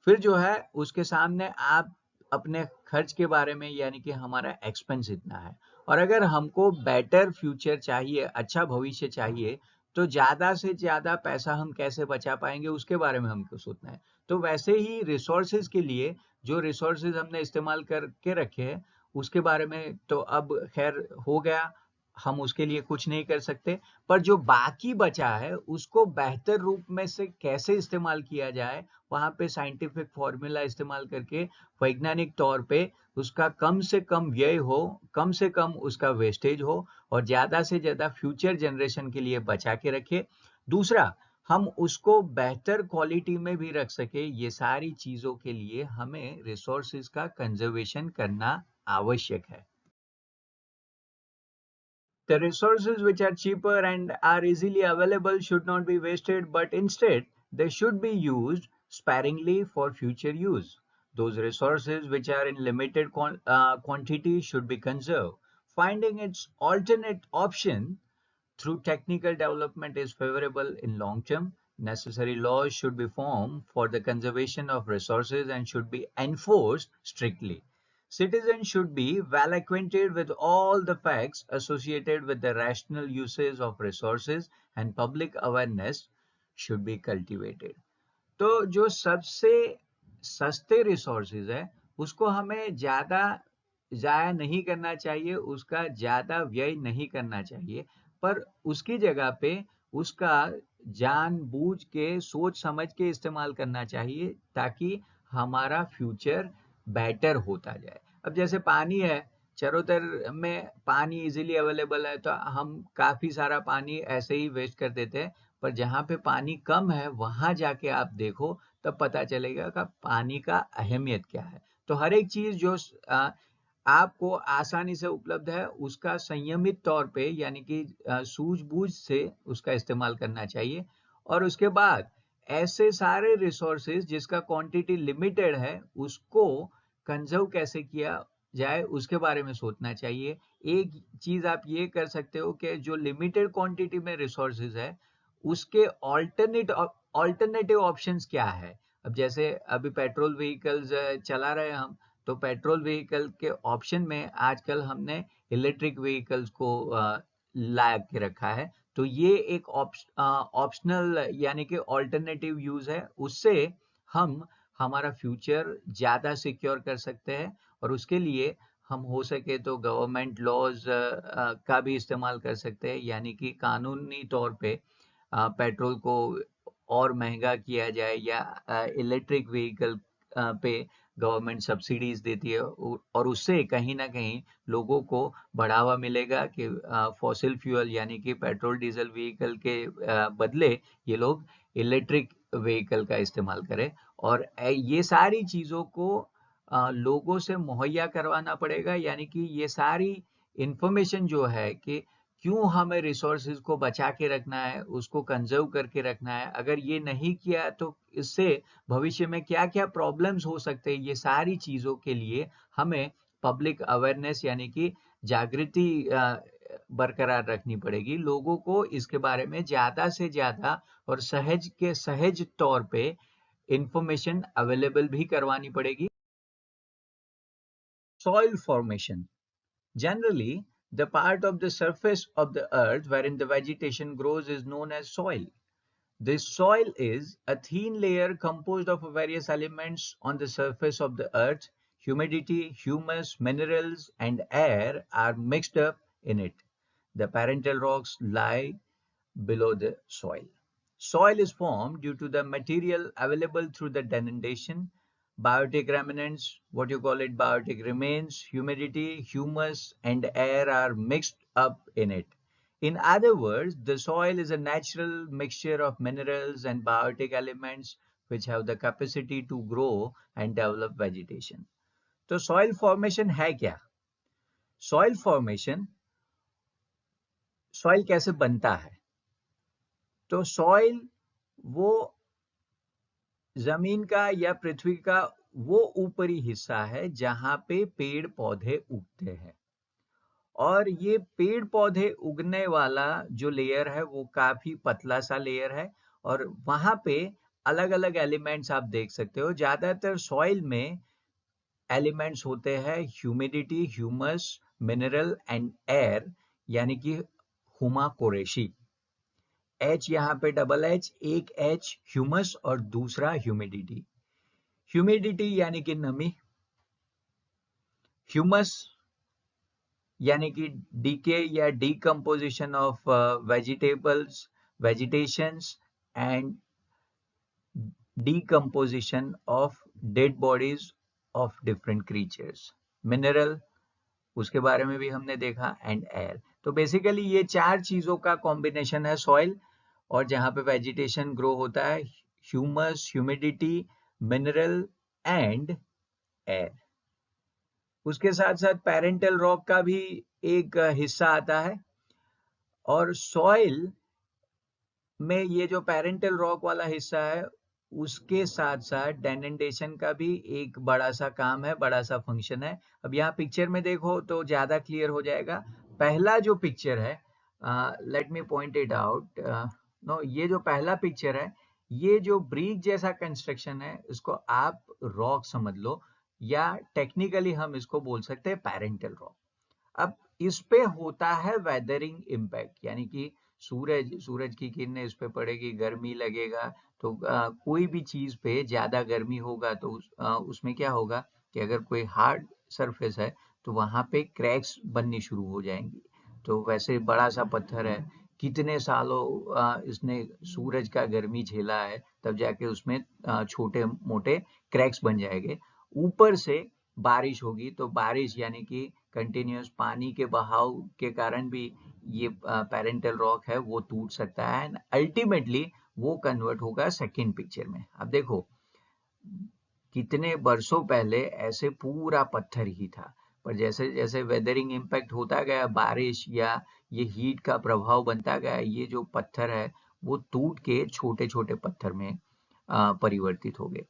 फिर जो है उसके सामने आप अपने खर्च के बारे में, यानी कि हमारा एक्सपेंस इतना है, और अगर हमको बेटर फ्यूचर चाहिए, अच्छा भविष्य चाहिए, तो ज्यादा से ज्यादा पैसा हम कैसे बचा पाएंगे उसके बारे में हमको सोचना है। तो वैसे ही रिसोर्सेज के लिए जो रिसोर्सेज हमने इस्तेमाल करके रखे हैं उसके बारे में तो अब खैर हो गया, हम उसके लिए कुछ नहीं कर सकते, पर जो बाकी बचा है उसको बेहतर रूप में से कैसे इस्तेमाल किया जाए, वहां पे साइंटिफिक फॉर्मूला इस्तेमाल करके वैज्ञानिक तौर पे उसका कम से कम व्यय हो, कम से कम उसका वेस्टेज हो, और ज्यादा से ज्यादा फ्यूचर जनरेशन के लिए बचा के रखे। दूसरा, हम उसको बेहतर क्वालिटी में भी रख सके, ये सारी चीजों के लिए हमें रिसोर्सेज का कंजर्वेशन करना आवश्यक है। The resources which are cheaper and are easily available should not be wasted, but instead they should be used sparingly for future use. Those resources which are in limited quantity should be conserved. Finding its alternate option through technical development is favorable in long term. Necessary laws should be formed for the conservation of resources and should be enforced strictly. Citizens should be well acquainted with all the facts associated with the rational usage of resources and public awareness should be cultivated. तो जो सबसे सस्ते resources है उसको हमें ज्यादा जाया नहीं करना चाहिए, उसका ज्यादा व्यय नहीं करना चाहिए, पर उसकी जगह पे उसका जानबूझ के सोच समझ के इस्तेमाल करना चाहिए ताकि हमारा फ्यूचर बेटर होता जाए। अब जैसे पानी है, चरोतर में पानी इजीली अवेलेबल है तो हम काफी सारा पानी ऐसे ही वेस्ट कर देते हैं, पर जहाँ पे पानी कम है वहां जाके आप देखो तब पता चलेगा कि पानी का अहमियत क्या है। तो हर एक चीज जो आपको आसानी से उपलब्ध है उसका संयमित तौर पे, यानी कि सूझबूझ से उसका इस्तेमाल करना चाहिए। और उसके बाद ऐसे सारे रिसोर्सेज जिसका क्वांटिटी लिमिटेड है उसको कंजर्व कैसे किया जाए उसके बारे में सोचना चाहिए। एक चीज आप ये कर सकते हो कि जो लिमिटेड क्वांटिटी में रिसोर्सेज है उसके ऑल्टरनेटिव ऑप्शंस क्या है। अब जैसे अभी पेट्रोल व्हीकल्स चला रहे हैं हम, तो पेट्रोल व्हीकल के ऑप्शन में आजकल हमने इलेक्ट्रिक व्हीकल्स को ला के रखा है। तो ये एक ऑप्शनल यानी कि ऑल्टरनेटिव यूज है, उससे हम हमारा फ्यूचर ज्यादा सिक्योर कर सकते हैं। और उसके लिए हम हो सके तो गवर्नमेंट लॉज का भी इस्तेमाल कर सकते हैं, यानी कि कानूनी तौर पे पेट्रोल को और महंगा किया जाए, या इलेक्ट्रिक व्हीकल पे गवर्नमेंट सब्सिडीज देती है, और उससे कहीं ना कहीं लोगों को बढ़ावा मिलेगा कि फॉसिल फ्यूल यानी कि पेट्रोल डीजल व्हीकल के बदले ये लोग इलेक्ट्रिक व्हीकल का इस्तेमाल करें। और ये सारी चीज़ों को लोगों से मुहैया करवाना पड़ेगा, यानी कि ये सारी इंफॉर्मेशन जो है कि क्यों हमें रिसोर्सेज को बचा के रखना है, उसको कंजर्व करके रखना है, अगर ये नहीं किया तो इससे भविष्य में क्या क्या प्रॉब्लम्स हो सकते हैं, ये सारी चीज़ों के लिए हमें पब्लिक अवेयरनेस यानी कि जागृति बरकरार रखनी पड़ेगी। लोगों को इसके बारे में ज्यादा से ज्यादा और सहज तौर पे इंफॉर्मेशन अवेलेबल भी करवानी पड़ेगी। Soil formation. Generally, the part of the surface of the earth wherein the vegetation grows is known as soil. This soil is a thin layer composed of various elements on the surface of the earth. Humidity, humus, minerals, and air are mixed up in it. The parental rocks lie below the soil. Soil is formed due to the material available through the denudation, biotic remnants, what you call it, biotic remains, humidity, humus, and air are mixed up in it. In other words, the soil is a natural mixture of minerals and biotic elements which have the capacity to grow and develop vegetation. तो soil formation है क्या? Soil formation, soil कैसे बनता है? तो soil वो जमीन का या पृथ्वी का वो ऊपरी हिस्सा है जहां पे पेड़ पौधे उगते हैं, और ये पेड़ पौधे उगने वाला जो लेयर है वो काफी पतला सा लेयर है, और वहां पे अलग अलग एलिमेंट्स आप देख सकते हो। ज्यादातर सॉइल में एलिमेंट्स होते हैं humidity, humus, mineral and air, यानी कि हुमा कुरैशी। एच यहाँ पे डबल एच, एक एच ह्यूमस और दूसरा ह्यूमिडिटी। ह्यूमिडिटी यानी कि नमी, ह्यूमस यानी कि डीके या decomposition of vegetables, vegetations and decomposition of dead bodies of different creatures. Mineral, उसके बारे में भी हमने देखा, एंड एयर। तो बेसिकली ये चार चीजों का कॉम्बिनेशन है सॉइल, और जहां पे वेजिटेशन ग्रो होता है, humus, humidity, mineral and air. उसके साथ साथ पेरेंटल रॉक का भी एक हिस्सा आता है, और सॉइल में ये जो पेरेंटल रॉक वाला हिस्सा है उसके साथ साथ डेनेंटेशन का भी एक बड़ा सा काम है, बड़ा सा फंक्शन है। अब यहाँ पिक्चर में देखो तो ज्यादा क्लियर हो जाएगा। पहला जो पिक्चर है, let me point it out, no, ये जो पहला पिक्चर है, ये जो ब्रिक जैसा कंस्ट्रक्शन है, इसको आप रॉक समझ लो, या टेक्निकली हम इसको बोल सकते हैं पेरेंटल रॉक। अब इस पे होता है वेदरिंग इम्पैक्ट, यानी कि सूरज की किरणें इस पे पड़ेगी, गर्मी लगेगा, तो कोई भी चीज पे ज्यादा गर्मी होगा तो उसमें क्या होगा कि अगर कोई हार्ड सरफेस है तो वहां पे क्रैक्स बननी शुरू हो जाएंगी। तो वैसे बड़ा सा पत्थर है, कितने सालों इसने सूरज का गर्मी झेला है, तब जाके उसमें छोटे मोटे क्रैक्स बन जाएंगे। ऊपर से बारिश होगी तो बारिश यानी कि कंटिन्यूअस पानी के बहाव के कारण भी ये पेरेंटल रॉक है वो टूट सकता है, एंड अल्टीमेटली वो कन्वर्ट होगा सेकंड पिक्चर में। अब देखो कितने बरसों पहले ऐसे पूरा पत्थर ही था, पर जैसे जैसे वेदरिंग इम्पैक्ट होता गया, बारिश या ये हीट का प्रभाव बनता गया, ये जो पत्थर है वो टूट के छोटे छोटे पत्थर में परिवर्तित हो गए।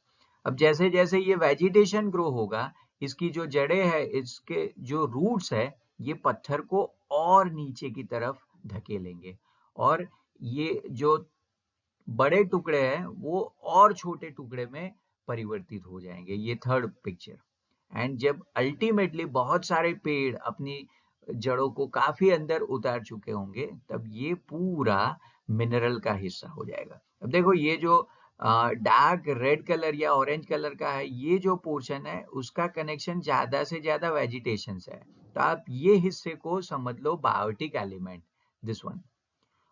अब जैसे जैसे ये वेजिटेशन ग्रो होगा, इसकी जो जड़ें है, इसके जो रूट्स है, ये पत्थर को और नीचे की तरफ धकेलेंगे, और ये जो बड़े टुकड़े हैं वो और छोटे टुकड़े में परिवर्तित हो जाएंगे। ये थर्ड पिक्चर। एंड जब अल्टीमेटली बहुत सारे पेड़ अपनी जड़ों को काफी अंदर उतार चुके होंगे, तब ये पूरा मिनरल का हिस्सा हो जाएगा। अब देखो ये जो डार्क रेड कलर या ऑरेंज कलर का है, ये जो पोर्शन है उसका कनेक्शन ज्यादा से ज्यादा वेजिटेशन से है, तो आप ये हिस्से को समझ लो बायोटिक एलिमेंट, दिस वन।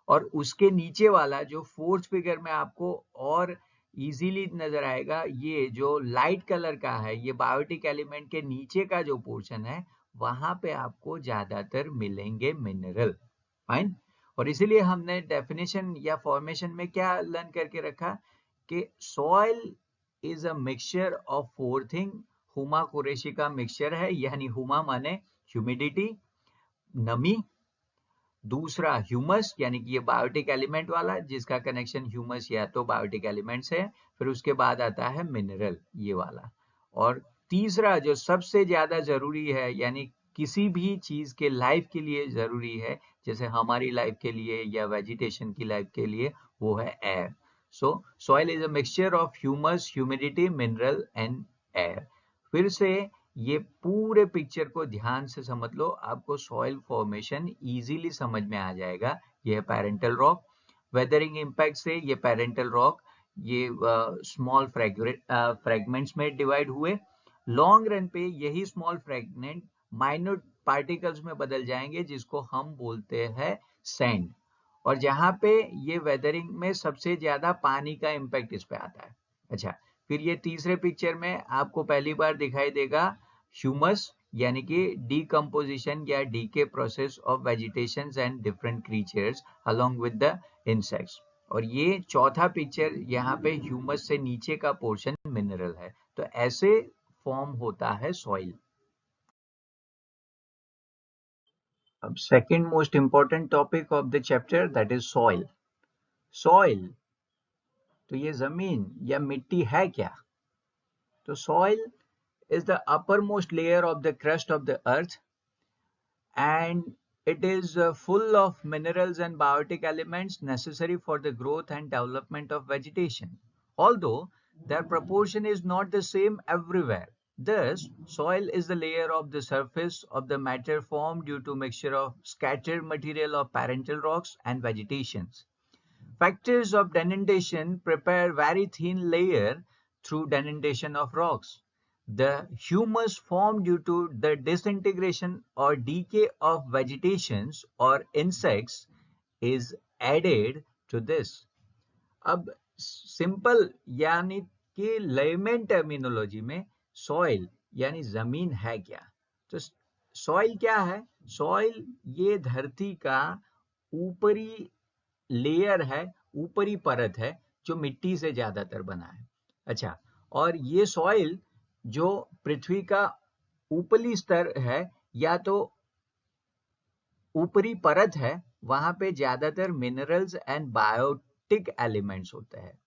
और उसके नीचे वाला जो फोर्थ फिगर में आपको और इजीली नजर आएगा, ये जो लाइट कलर का है, ये बायोटिक एलिमेंट के नीचे का जो पोर्शन है, वहां पे आपको ज्यादातर मिलेंगे मिनरल। फाइन। और इसीलिए हमने डेफिनेशन या फॉर्मेशन में क्या लर्न करके रखा कि soil is a mixture of four thing. Huma Qureshi का मिक्सचर है, यानी हुमा माने ह्यूमिडिटी, नमी, दूसरा ह्यूमस यानी कि ये बायोटिक एलिमेंट वाला जिसका कनेक्शन ह्यूमस या तो बायोटिक एलिमेंट से है, फिर उसके बाद आता है मिनरल ये वाला, और तीसरा जो सबसे ज्यादा जरूरी है, यानी किसी भी चीज के लाइफ के लिए जरूरी है, जैसे हमारी लाइफ के लिए या वेजिटेशन की लाइफ के लिए, वो है air. So soil is a mixture of humus, humidity, mineral and air. फिर से ये पूरे पिक्चर को ध्यान से समझ लो, आपको सॉइल फॉर्मेशन इजीली समझ में आ जाएगा. ये है पेरेंटल रॉक. वेदरिंग इम्पैक्ट से ये पेरेंटल रॉक ये स्मॉल फ्रेगमेंट्स में डिवाइड हुए. लॉन्ग रन पे यही स्मॉल फ्रेगमेंट माइन्यूट पार्टिकल्स में बदल जाएंगे, जिसको हम बोलते हैं सैंड. और जहां पे ये वेदरिंग में सबसे ज्यादा पानी का इम्पैक्ट इस पे आता है. अच्छा, फिर ये तीसरे पिक्चर में आपको पहली बार दिखाई देगा ह्यूमस, यानी कि डीकम्पोजिशन या decay process of vegetations and different creatures along with the insects. और ये चौथा पिक्चर, यहाँ पे ह्यूमस से नीचे का पोर्शन मिनरल है. तो ऐसे फॉर्म होता है सॉइल. अब second most important topic of the chapter, that is soil. Soil, तो ये जमीन या मिट्टी है क्या? तो soil is the uppermost layer of the crust of the earth, and it is full of minerals and biotic elements necessary for the growth and development of vegetation. Although their proportion is not the same everywhere. Thus, soil is the layer of the surface of the matter formed due to mixture of scattered material of parental rocks and vegetations. Factors of denudation prepare very thin layer through denudation of rocks. The humus formed due to the disintegration or decay of vegetations or insects is added to this. अब simple यानी कि lemon terminology में soil यानी जमीन है क्या? तो soil क्या है? सॉइल ये धरती का ऊपरी लेयर है, ऊपरी परत है, जो मिट्टी से ज्यादातर बना है. अच्छा, और ये सॉइल जो पृथ्वी का ऊपरी स्तर है या तो ऊपरी परत है, वहां पे ज्यादातर मिनरल्स एंड बायोटिक एलिमेंट्स होते हैं.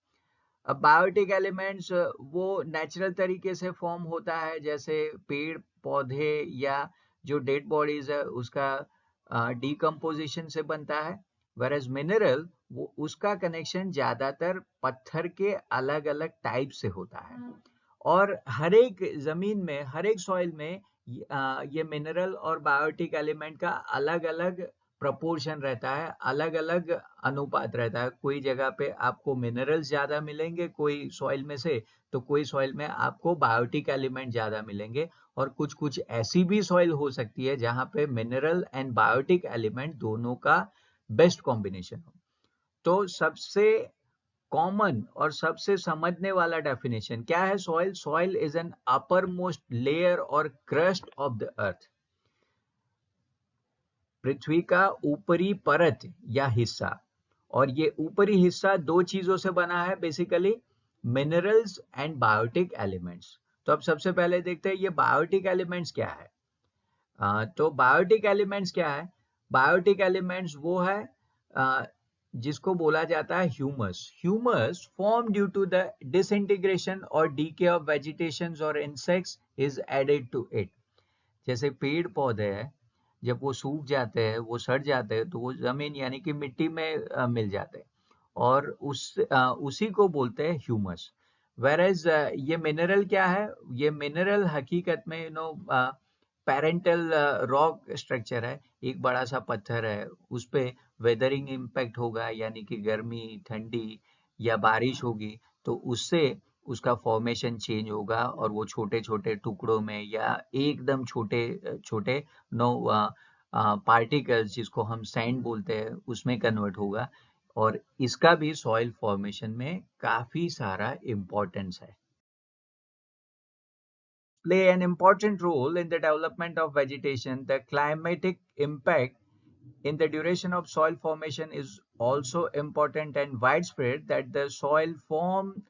अब बायोटिक एलिमेंट्स वो नेचुरल तरीके से फॉर्म होता है, जैसे पेड़ पौधे या जो डेड बॉडीज है उसका डीकम्पोजिशन से बनता है. वेरएज मिनरल वो उसका कनेक्शन ज्यादातर पत्थर के अलग अलग टाइप से होता है. और हर एक जमीन में, हर एक सॉइल में ये मिनरल और बायोटिक एलिमेंट का अलग अलग प्रपोर्शन रहता है, अलग अलग अनुपात रहता है. कोई जगह पे आपको मिनरल्स ज्यादा मिलेंगे कोई सॉइल में से, तो कोई सॉइल में आपको बायोटिक एलिमेंट ज्यादा मिलेंगे. और कुछ कुछ ऐसी भी सॉइल हो सकती है जहां पे मिनरल एंड बायोटिक एलिमेंट दोनों का बेस्ट कॉम्बिनेशन हो. तो सबसे कॉमन और सबसे समझने वाला डेफिनेशन क्या है soil? Soil is an upper most layer और क्रस्ट ऑफ द अर्थ. पृथ्वी का ऊपरी परत या हिस्सा. और ये ऊपरी हिस्सा दो चीजों से बना है basically, minerals and biotic elements. तो अब सबसे पहले देखते हैं ये बायोटिक एलिमेंट्स क्या है. तो बायोटिक एलिमेंट्स क्या है? बायोटिक एलिमेंट्स वो है जिसको बोला जाता है humus. Humus form due to the disintegration और डीके ऑफ वेजिटेशंस और insects is added to it. जैसे पेड़ पौधे हैं, जब वो सूख जाते हैं, वो सड़ जाते हैं, तो वो जमीन यानी कि मिट्टी में मिल जाते हैं, और उसी को बोलते हैं ह्यूमस. वेरएज ये मिनरल क्या है? ये मिनरल हकीकत में पेरेंटल रॉक स्ट्रक्चर है. एक बड़ा सा पत्थर है, उस पे वेदरिंग इम्पैक्ट होगा, यानी कि गर्मी, ठंडी या बारिश होगी, तो उससे उसका फॉर्मेशन चेंज होगा और वो छोटे छोटे टुकड़ों में या एकदम छोटे छोटे नो पार्टिकल्स, जिसको हम सैंड बोलते हैं, उसमें कन्वर्ट होगा. और इसका भी सॉइल फॉर्मेशन में काफी सारा इम्पोर्टेंस है. Play an important role in the development of vegetation. The climatic impact in the duration of soil formation is also important and widespread, that the soil formed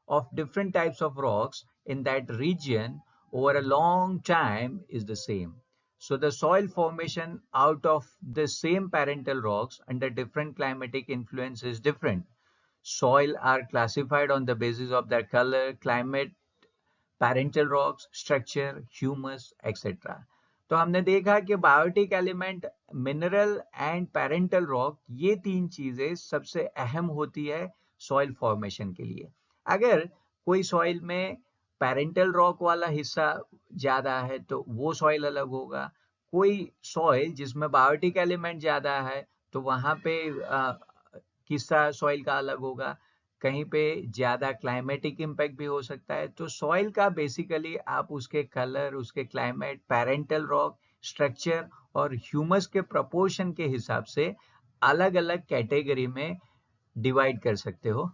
of different types of rocks in that region over a long time is the same. So the soil formation out of the same parental rocks under different climatic influence is different. Soil are classified on the basis of their color, climate, parental rocks, structure, humus etcetera. तो हमने देखा कि biotic element, mineral and parental rock, ये तीन चीजें सबसे अहम होती है सॉइल फॉर्मेशन के लिए। अगर कोई सॉइल में पैरेंटल रॉक वाला हिस्सा ज्यादा है तो वो सॉइल अलग होगा। कोई सॉइल जिसमें बायोटिक एलिमेंट ज्यादा है तो वहां पे हिस्सा सॉइल का अलग होगा। कहीं पे ज्यादा क्लाइमेटिक इम्पैक्ट भी हो सकता है। तो सॉइल का बेसिकली आप उसके कलर, उसके क्लाइमेट, पैरेंटल रॉक, स्ट्रक्चर और ह्यूमस के प्रपोर्शन के हिसाब से अलग अलग कैटेगरी में डिवाइड कर सकते हो